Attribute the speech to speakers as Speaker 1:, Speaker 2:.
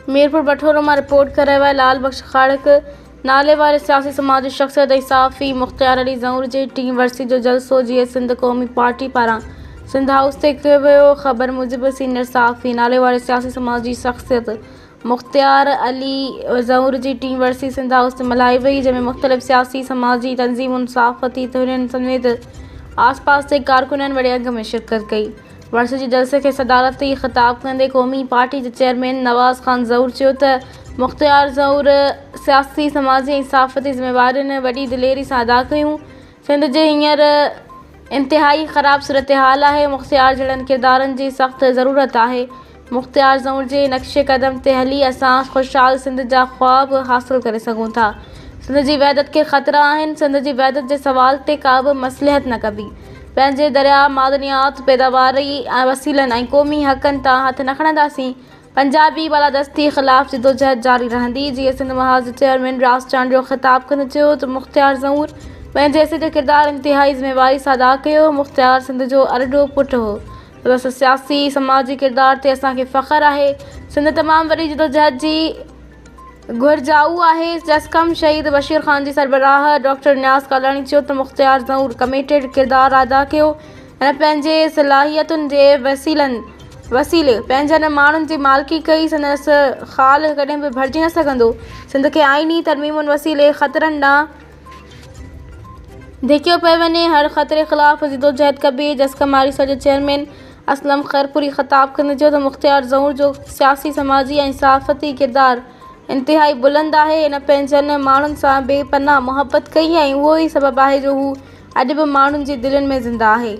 Speaker 1: मीरपुर बठोरो में रिपोर्ट कर रहा है लाल बख्श खाड़क नाले वाले सियासी समाजी शख्सियत इंसाफ़ी मुख्तियार अली ज़ऊर जी टीं वर्सी जो जलसो जीए सिंध क़ौमी पार्टी पारां सिंध हाउस ते कयो वियो। ख़बर मूजिब सीनियर सहाफ़ी नाले वाले सियासी समाजी शख्सियत मुख्तियार अली ज़ऊर जी टीं वर्सी सिंध हाउस ते मल्हाई वई, जंहिंमें मुख़्तलिफ़ सियासी समाजी तंज़ीमुनि सहाफ़ती तहरीरुनि समेत आस पास जे कारकुननि वॾे अघ में शिरकत कई। वर्सी जी जलसे खे सदारती ख़िताब कंदे क़ौमी पार्टी जे चेयरमैन नवाज़ ख़ान ज़ऊर चयो त मुख्तियार ज़ऊर सियासी समाजी ऐं सहाफ़ती ज़िम्मेवारियुनि वॾी दिलेरी सां अदा कयूं। सिंध जे हींअर इंतिहाई ख़राब सूरत हाल आहे। मुख्तियार जहिड़नि किरदारनि जी सख़्त ज़रूरत आहे। मुख्तियार ज़ऊर जे नक्शे क़दम ते हली असां ख़ुशहाल सिंध जा ख़्वाब हासिल करे सघूं था। सिंध जी वहदत खे ख़तरा आहिनि। सिंध जी वहदत जे सवाल ते का बि मसलिहत न कबी। पंहिंजे दरिया मादनियात पैदावारी वसीलनि ऐं क़ौमी हक़नि तां हथ न खणंदासीं। पंजाबी बालादस्ती ख़िलाफ़ जिदोजहद जारी रहंदी। जीअं सिंध महाज़ चेयरमैन रास चांडियो ख़िताब कंदे चयो त मुख्तियार ज़ऊर पंहिंजे हिसे जो किरदारु इंतिहाई ज़िम्मेवारी सां अदा कयो। मुख्तियार सिंध जो अरडो पुटु हो। संदसि सियासी समाजी किरदार ते असांखे फ़ख़्रु आहे। सिंध तमामु वॾी जिदोजहद जी घुरिजाऊ आहे। जसकम शहीद बशीर ख़ान जी सरबराह डॉक्टर नियाज़ कालाणी चयो त मुख्तियार ज़ऊर कमिटेड किरदारु अदा कयो ऐं पंहिंजे सलाहियतुनि जे वसीले पंहिंजनि माण्हुनि जी मालिकी कई। संदसि ख़ाल कॾहिं बि भरिजी न सघंदो। सिंध खे आइनी तरमीमुनि वसीले ख़तरनि ॾांहुं धिकियो पियो वञे। हर ख़तरे ख़िलाफ़ जिदोजहद कबी। जसकम आरीसा जे चेयरमैन असलम खैरपुरी ख़िताब कंदे चयो त मुख्तियार ज़ऊर जो सियासी समाजी ऐं सहाफ़ती किरदारु इंतिहाई बुलंद आहे। हिन पंहिंजनि माण्हुनि सां बेपनाह मुहबत कई ऐं उहो ई सबबु आहे जो हू अॼु बि माण्हुनि जी दिलनि में ज़िंदा आहे।